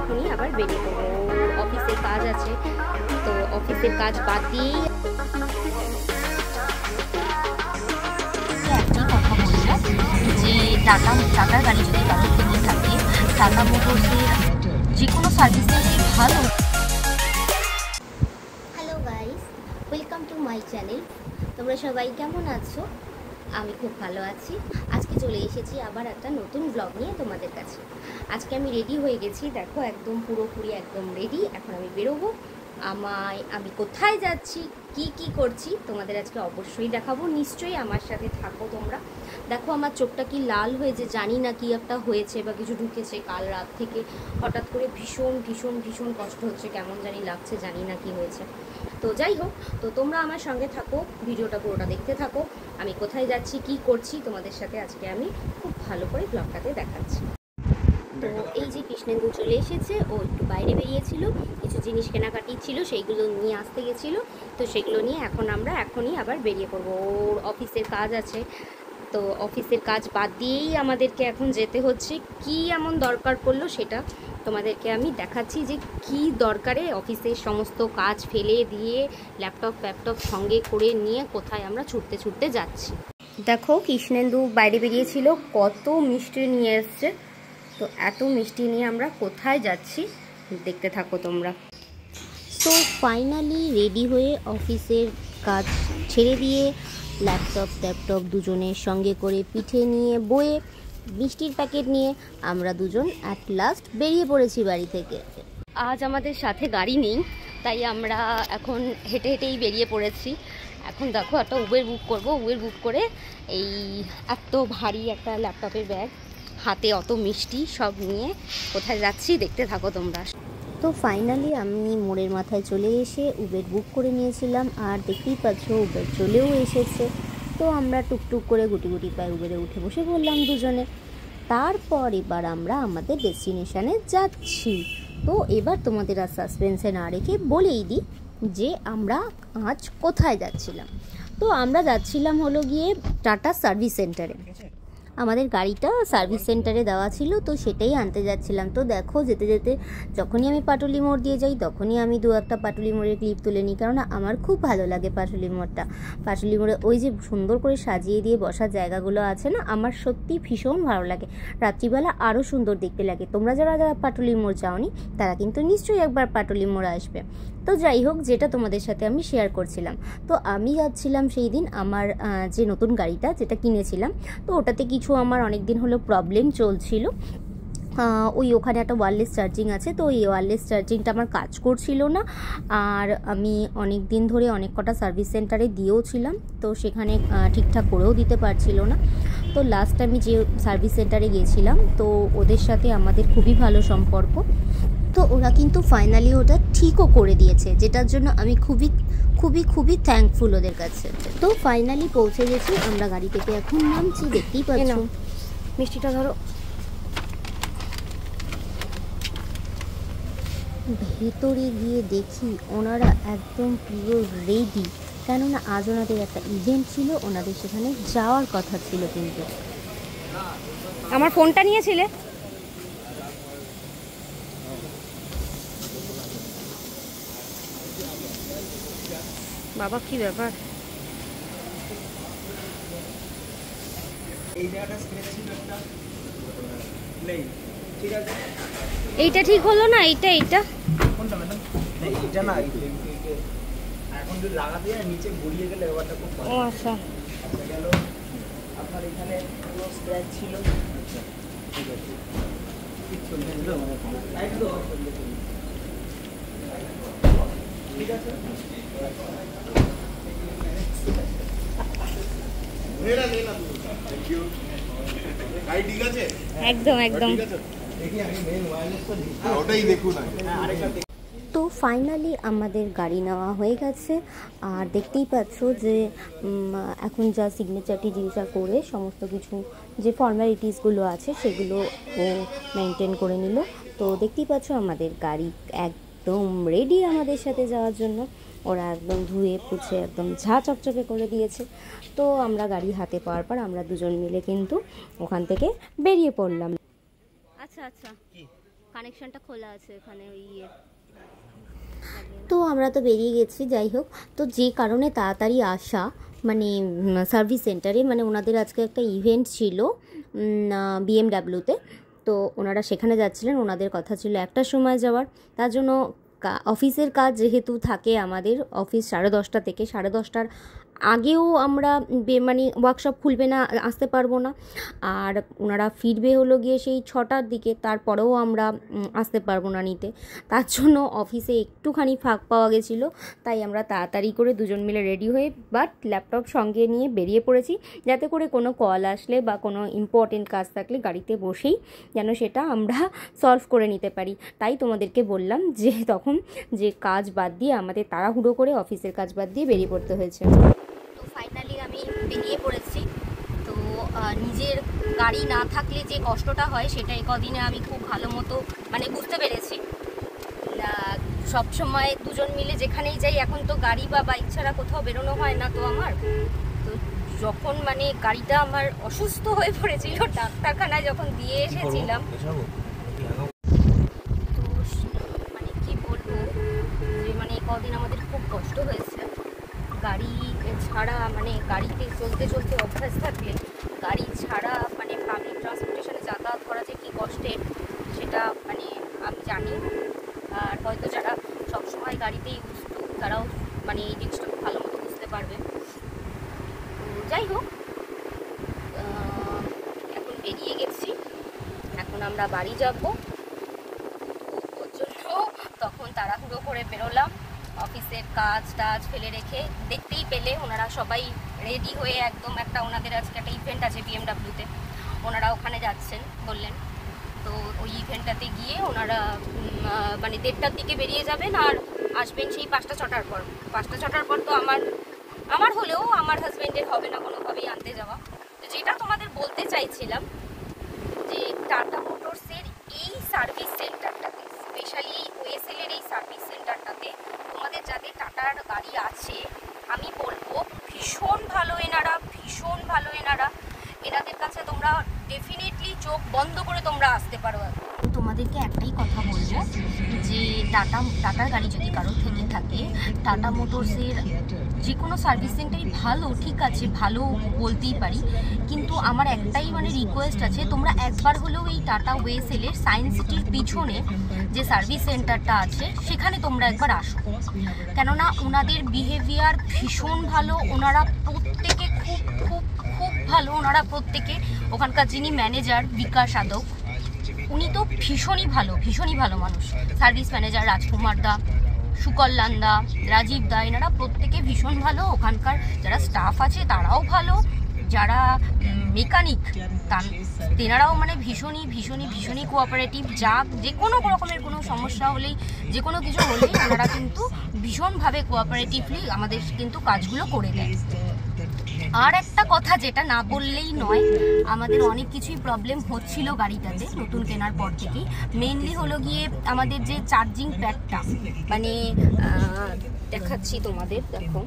এখনই আবার বেরিয়ে পড়বো। অফিসের কাজ আছে, তো অফিসের কাজ বাদ দিয়েই একটি কথা বলবো যে টাটার গাড়ি যদি কারোর কিনে থাকে, টাটা মোটরসের যে কোনো সার্ভিসেসই ভালো। Hello guys, welcome to my channel. তোমরা সবাই কেমন আছো? আমি খুব ভালো আছি। আজকে চলে এসেছি আবার একটা নতুন ব্লগ নিয়ে তোমাদের কাছে। আজকে আমি রেডি হয়ে গেছি, দেখো একদম পুরোপুরি একদম রেডি। এখন আমি বেরোবো। আমি কোথায় যাচ্ছি, কি করছি তোমাদের আজকে অবশ্যই দেখাবো। নিশ্চয়ই আমার সাথে থাকো তোমরা। দেখো আমার চোখটা কি লাল হয়েছে, জানি না কি একটা হয়েছে বা কিছু ঢুকেছে কাল রাত থেকে। হঠাৎ করে ভীষণ ভীষণ ভীষণ কষ্ট হচ্ছে, কেমন জানি লাগছে, জানি না কি হয়েছে। তো যাই হোক, তো তোমরা আমার সঙ্গে থাকো, ভিডিওটা পুরোটা দেখতে থাকো। আমি কোথায় যাচ্ছি, কি করছি তোমাদের সাথে আজকে আমি খুব ভালো করে ব্লগটাতে দেখাচ্ছি। তো এই যে কৃষ্ণেন্দু চলে এসেছে, ও একটু বাইরে বেরিয়েছিল, কিছু জিনিস কেনাকাটি ছিল, সেইগুলো নিয়ে আসতে গেছিলো। তো সেগুলো নিয়ে এখনই আবার বেরিয়ে পড়বো। ওর অফিসের কাজ আছে, তো অফিসের কাজ বাদ দিয়েই আমাদেরকে এখন যেতে হচ্ছে। কি এমন দরকার পড়লো সেটা তোমাদেরকে আমি দেখাচ্ছি, যে কি দরকারে অফিসের সমস্ত কাজ ফেলে দিয়ে ল্যাপটপ সঙ্গে করে নিয়ে কোথায় আমরা ছুটতে যাচ্ছি। দেখো কৃষ্ণেন্দু বাইরে বেরিয়েছিল, কত মিষ্টি নিয়ে এসছে। তো এত মিষ্টি নিয়ে আমরা কোথায় যাচ্ছি দেখতে থাকো তোমরা। সো ফাইনালি রেডি হয়ে অফিসের কাজ ছেড়ে দিয়ে ল্যাপটপ দুজনের সঙ্গে করে পিঠে নিয়ে বয়ে মিষ্টির প্যাকেট নিয়ে আমরা দুজন অ্যাট লাস্ট বেরিয়ে পড়েছি বাড়ি থেকে। আজ আমাদের সাথে গাড়ি নেই, তাই আমরা এখন হেঁটেই বেরিয়ে পড়েছি। এখন দেখো একটা উবের বুক করবো, উবের বুক করে এই এত ভারী একটা ল্যাপটপের ব্যাগ হাতে, অত মিষ্টি সব নিয়ে কোথায় যাচ্ছি দেখতে থাকো তোমরা। তো ফাইনালি আমি মোড়ের মাথায় চলে এসে উবের বুক করে নিয়েছিলাম, আর দেখতেই পাচ্ছ উবের চলেও এসেছে। তো আমরা টুকটুক করে গুটি পায়ে উবেরে উঠে বসে পড়লাম দুজনে। তারপর এবার আমরা আমাদের ডেস্টিনেশানে যাচ্ছি। তো এবার তোমাদের আর সাসপেন্সে না রেখে বলেই দিই যে আমরা আজ কোথায় যাচ্ছিলাম। তো আমরা যাচ্ছিলাম হলো গিয়ে টাটা সার্ভিস সেন্টারে। আমাদের গাড়িটা সার্ভিস সেন্টারে দেওয়া ছিল, তো সেটাই আনতে যাচ্ছিলাম। তো দেখো যেতে যেতে যখনই আমি পাটুলি মোড় দিয়ে যাই, তখনই আমি দু একটা পাটুলি মোড়ের ক্লিপ তুলে নিই, কারণ আমার খুব ভালো লাগে পাটুলি মোড়টা। পাটুলি মোড়ে ওই যে সুন্দর করে সাজিয়ে দিয়ে বসার জায়গাগুলো আছে না, আমার সত্যি ভীষণ ভালো লাগে। রাত্রিবেলা আরও সুন্দর দেখতে লাগে। তোমরা যারা পাটুলি মোড় যাওনি তারা কিন্তু নিশ্চয়ই একবার পাটুলি মোড় আসবে। তো যাই হোক, যেটা তোমাদের সাথে আমি শেয়ার করছিলাম, তো আমি যাচ্ছিলাম সেই দিন আমার যে নতুন গাড়িটা যেটা কিনেছিলাম, তো ওটাতে কিছু আমার অনেক দিন হলো প্রবলেম চলছিল। ওখানে একটা ওয়্যারলেস চার্জিং আছে, তো এই ওয়্যারলেস চার্জিংটা আমার কাজ করছিল না। আর আমি অনেক দিন ধরে অনেক কটা সার্ভিস সেন্টারে দিয়েও ছিলাম, তো সেখানে ঠিকঠাক করেও দিতে পারছিল না। তো লাস্ট আমি যে সার্ভিস সেন্টারে গিয়েছিলাম, তো ওদের সাথে আমাদের খুবই ভালো সম্পর্ক। তো ওরা কিন্তু ফাইনালি ওটা ঠিকও করে দিয়েছে, যেটার জন্য আমি খুবই থ্যাঙ্কফুল ওদের কাছে। তো ফাইনালি পৌঁছে গেছি, আমরা গাড়ি থেকে এখন নামছি, দেখতেই পাচ্ছ। মিষ্টিটা ধরো। ভেতরে গিয়ে দেখি ওনারা একদম পুরো রেডি, কেননা আজ ওনাদের একটা ইভেন্ট ছিল, ওনাদের সেখানে যাওয়ার কথা ছিল। কিন্তু আমার ফোনটা নিয়েছিলে? বাবা কি ব্যাপার, এইটা ঠিক হলো না, এইটা না, এখন যদি লাগাতে যায় নিচে গড়িয়ে গেলে ব্যাপারটা খুব ভালো। ও আচ্ছা, গেল আপনার এখানে পুরো স্ক্র্যাচ ছিল। আচ্ছা ঠিক আছে, ঠিক চলছে তো একদম ঠিক আছে। একদম তো ফাইনালি আমাদের গাড়ি নেওয়া হয়ে গেছে। আর দেখতেই পাচ্ছ যে এখন যা সিগনেচার টিগনেচার করে সমস্ত কিছু যে ফর্মালিটিসগুলো আছে সেগুলো ও মেনটেন করে নিল। তো দেখতেই পাচ্ছ আমাদের গাড়ি একদম রেডি আমাদের সাথে যাওয়ার জন্য। ওরা একদম ধুয়ে পুছে একদম ঝা চকচকে করে দিয়েছে। তো আমরা গাড়ি হাতে পাওয়ার পর আমরা দুজন মিলে কিন্তু ওখান থেকে বেরিয়ে পড়লাম। আচ্ছা কানেকশনটা খোলা আছে এখানে ওই তো আমরা তো বেরিয়ে গেছি। যাই হোক, তো যে কারণে তাড়াতাড়ি আসা মানে সার্ভিস সেন্টারে, মানে ওনাদের আজকে একটা ইভেন্ট ছিল বিএমডাব্লিউতে, তো ওনারা সেখানে যাচ্ছিলেন। ওনাদের কথা ছিল 1টার সময় যাওয়ার, তার জন্য অফিসের কাজ যেহেতু থাকে আমাদের, অফিস 10:30 থেকে 10:30টার আগেও আমরা মানে ওয়ার্কশপ খুলবে না, আসতে পারবো না। আর ওনারা ফিরবে হলো গিয়ে সেই 6টার দিকে, তারপরেও আমরা আসতে পারবো না নিতে। তার জন্য অফিসে একটুখানি ফাঁক পাওয়া গেছিলো, তাই আমরা তাড়াতাড়ি করে দুজন মিলে রেডি হয়ে বাট ল্যাপটপ সঙ্গে নিয়ে বেরিয়ে পড়েছি, যাতে করে কোনো কল আসলে বা কোনো ইম্পর্টেন্ট কাজ থাকলে গাড়িতে বসেই যেন সেটা আমরা সলভ করে নিতে পারি। তাই তোমাদেরকে বললাম যে তখন যে কাজ বাদ দিয়ে আমাদের তাড়াহুড়ো করে অফিসের কাজ বাদ দিয়ে বেরিয়ে পড়তে হয়েছে। তো ফাইনালি আমি বেরিয়ে পড়েছি। তো নিজের গাড়ি না থাকলে যে কষ্টটা হয় সেটা এই কদিনে আমি খুব ভালো মতো মানে বুঝতে পেরেছি। সব সময় দুজন মিলে যেখানেই যাই, এখন তো গাড়ি বা বাইক ছাড়া কোথাও বেরোনো হয় না। তো আমার তো যখন মানে গাড়িটা আমার অসুস্থ হয়ে পড়েছিল, ডাক্তারখানায় যখন দিয়ে এসেছিলাম, তো মানে কি বলবো যে মানে কদিন আমাদের খুব কষ্ট হয়েছে। গাড়ি ছাড়া মানে গাড়িতে চলতে চলতে অভ্যাস থাকলে গাড়ি ছাড়া মানে পাবলিক ট্রান্সপোর্টেশনে যাতায়াত করা যে কী কষ্টের সেটা মানে আমি জানি। আর হয়তো যারা সবসময় গাড়িতেই বুঝতো তারাও মানে এই জিনিসটা খুব ভালো মতো বুঝতে পারবে। তো যাই হোক, এখন বেরিয়ে গেছি, এখন আমরা বাড়ি যাব। ওর জন্য তখন তাড়াহুড়ো করে বেরোলাম, অফিসের কাজ টাজ ফেলে রেখে। দেখতেই পেলে ওনারা সবাই রেডি হয়ে একদম, একটা ওনাদের আজকে একটা ইভেন্ট আছে বিএমডাব্লিউতে, ওনারা ওখানে যাচ্ছেন বললেন। তো ওই ইভেন্টটাতে গিয়ে ওনারা মানে 1:30টার দিকে বেরিয়ে যাবেন আর আসবেন সেই 5টা-6টার পর। 5টা-6টার পর তো আমার হলেও আমার হাজব্যান্ডের হবে না কোনোভাবেই আনতে যাওয়া। তো যেটা তোমাদের বলতে চাইছিলাম যে টাটা মোটরসের এই সার্ভিস সেন্টারটাতে, স্পেশালি এই ওএসএল-এর এই সার্ভিস সেন্টারটাতে তোমাদের যাদের টাটার গাড়ি আছে, আমি বলবো ভীষণ ভালো এনারা, ভীষণ ভালো এনারা। এনাদের কাছে তোমরা ডেফিনেটলি চোখ বন্ধ করে তোমরা আসতে পারো। তোমাদেরকে একটাই কথা বলবো যে টাটার গাড়ি যদি কারোর থেকে থাকে, টাটা মোটরসের যে কোনো সার্ভিস সেন্টারই ভালো, ঠিক আছে, ভালো বলতেই পারি, কিন্তু আমার একটাই মানে রিকোয়েস্ট আছে, তোমরা একবার হলেও এই টাটা ওয়েসেলের সায়েন্স সিটির পিছনে যে সার্ভিস সেন্টারটা আছে সেখানে তোমরা একবার আসো। কেননা ওনাদের বিহেভিয়ার ভীষণ ভালো, ওনারা প্রত্যেকে খুব খুব খুব ভালো। ওনারা প্রত্যেকে, ওখানকার যিনি ম্যানেজার বিকাশ যাদব, উনি তো ভীষণই ভালো মানুষ। সার্ভিস ম্যানেজার রাজকুমার দা, সুকল্যাণ দা, রাজীব দা, এনারা প্রত্যেকে ভীষণ ভালো। ওখানকার যারা স্টাফ আছে তারাও ভালো, যারা মেকানিক তেনারাও মানে ভীষণই কোঅপারেটিভ। যে কোনো রকমের কোনো সমস্যা হলেই, যে কোনো কিছু হলেই ওনারা কিন্তু ভীষণভাবে কোঅপারেটিভলি আমাদের কিন্তু কাজগুলো করে দেয়। আর একটা কথা যেটা না বললেই নয়, আমাদের অনেক কিছুই প্রবলেম হচ্ছিল গাড়িটাতে নতুন কেনার পর থেকেই। মেনলি হলো গিয়ে আমাদের যে চার্জিং প্যাডটা, মানে দেখাচ্ছি তোমাদের, দেখো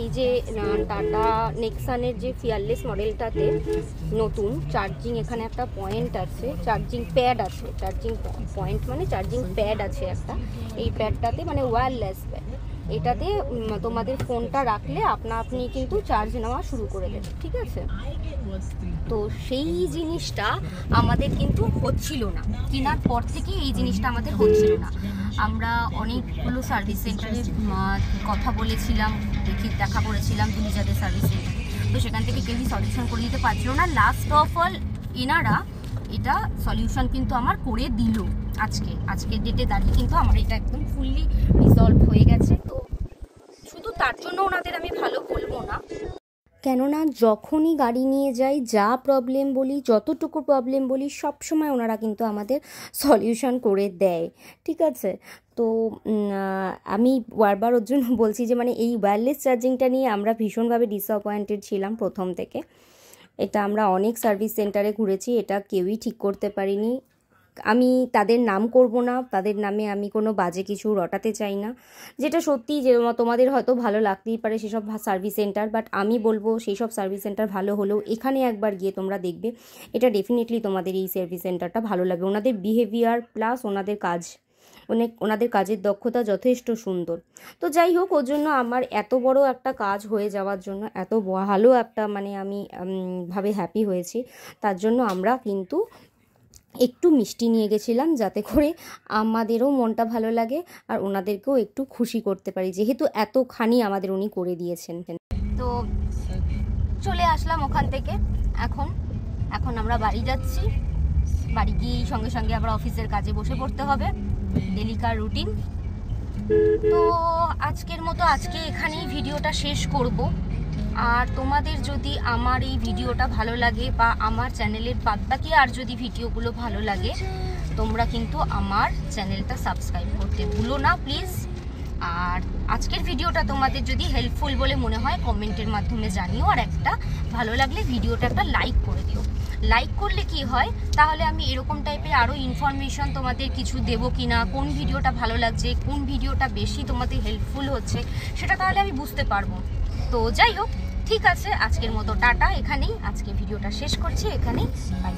এই যে টাটা নেক্সানের যে ফিয়ারলেস মডেলটাতে নতুন চার্জিং, এখানে একটা পয়েন্ট আছে, চার্জিং প্যাড আছে, চার্জিং পয়েন্ট মানে চার্জিং প্যাড আছে একটা। এই প্যাডটাতে মানে ওয়্যারলেস প্যাড, এটাতে তোমাদের ফোনটা রাখলে আপনি কিন্তু চার্জ নেওয়া শুরু করে দেবে, ঠিক আছে। তো সেই জিনিসটা আমাদের কিন্তু হচ্ছিল না, কেনার পর থেকে এই জিনিসটা আমাদের হচ্ছিল না। আমরা অনেকগুলো সার্ভিস সেন্টারে কথা বলেছিলাম, দেখা করেছিলাম দুলিজাদের সার্ভিস সেন্টারে, তো সেখান থেকে কেউই সলিউশন করে দিতে পারছিল না। লাস্ট অফ অল এনারা এটা সলিউশন কিন্তু আমার করে দিল। আজকের ডেটে দাঁড়িয়ে কিন্তু আমার এটা একদম ফুললি রিজলভ হয়ে গেছে। তো শুধু তার জন্য ওনাদের আমি ভালো বলবো না, কেননা যখনই গাড়ি নিয়ে যাই, যা প্রবলেম বলি, যতটুকু প্রবলেম বলি, সব সময় ওনারা কিন্তু আমাদের সলিউশন করে দেয়, ঠিক আছে। তো আমি বারবার ওর জন্য বলছি যে মানে এই ওয়্যারলেস চার্জিংটা নিয়ে আমরা ভীষণভাবে ডিসঅ্যাপয়েন্টেড ছিলাম প্রথম থেকে। এটা আমরা অনেক সার্ভিস সেন্টারে ঘুরেছি, এটা কেউই ঠিক করতে পারিনি, আমি তাদের নাম করব না, তাদের নামে আমি কোনো বাজে কিছু রটাতে চাই না, যেটা সত্যি যে তোমাদের হয়তো ভালো লাগতেই পারে সেসব সার্ভিস সেন্টার, বাট আমি বলবো সেই সব সার্ভিস সেন্টার ভালো হলেও এখানে একবার গিয়ে তোমরা দেখবে, এটা ডেফিনেটলি তোমাদের এই সার্ভিস সেন্টারটা ভালো লাগবে। ওনাদের বিহেভিয়ার প্লাস ওনাদের কাজের দক্ষতা যথেষ্ট সুন্দর। তো যাই হোক, ওর জন্য আমার এত বড় একটা কাজ হয়ে যাওয়ার জন্য, এত ভালো একটা মানে আমি ভাবে হ্যাপি হয়েছি, তার জন্য আমরা কিন্তু একটু মিষ্টি নিয়ে গেছিলাম, যাতে করে আমাদেরও মনটা ভালো লাগে আর ওনাদেরকেও একটু খুশি করতে পারি, যেহেতু এতখানি আমাদের উনি করে দিয়েছেন। তো চলে আসলাম ওখান থেকে। এখন আমরা বাড়ি যাচ্ছি। বাড়ি গিয়ে সঙ্গে সঙ্গে আবার অফিসের কাজে বসে পড়তে হবে, ডেলিকার রুটিন। তো আজকের মতো আজকে এখানেই ভিডিওটা শেষ করব। আর তোমাদের যদি আমার এই ভিডিওটা ভালো লাগে বা আমার চ্যানেলের বাদবাকি আর যদি ভিডিওগুলো ভালো লাগে, তোমরা কিন্তু আমার চ্যানেলটা সাবস্ক্রাইব করতে ভুলো না প্লিজ। আর আজকের ভিডিওটা তোমাদের যদি হেল্পফুল বলে মনে হয় কমেন্টের মাধ্যমে জানিও, আর একটা ভালো লাগলে ভিডিওটা একটা লাইক করে দিও। লাইক করলে কি হয়, তাহলে আমি এরকম টাইপের আরও ইনফরমেশন তোমাদের কিছু দেবো কি না, কোন ভিডিওটা ভালো লাগছে, কোন ভিডিওটা বেশি তোমাদের হেল্পফুল হচ্ছে, সেটা তাহলে আমি বুঝতে পারবো। তো যাই হোক, ঠিক আছে, আজকের মতো টাটা, এখানেই আজকে ভিডিওটা শেষ করছি, এখানেই বাই।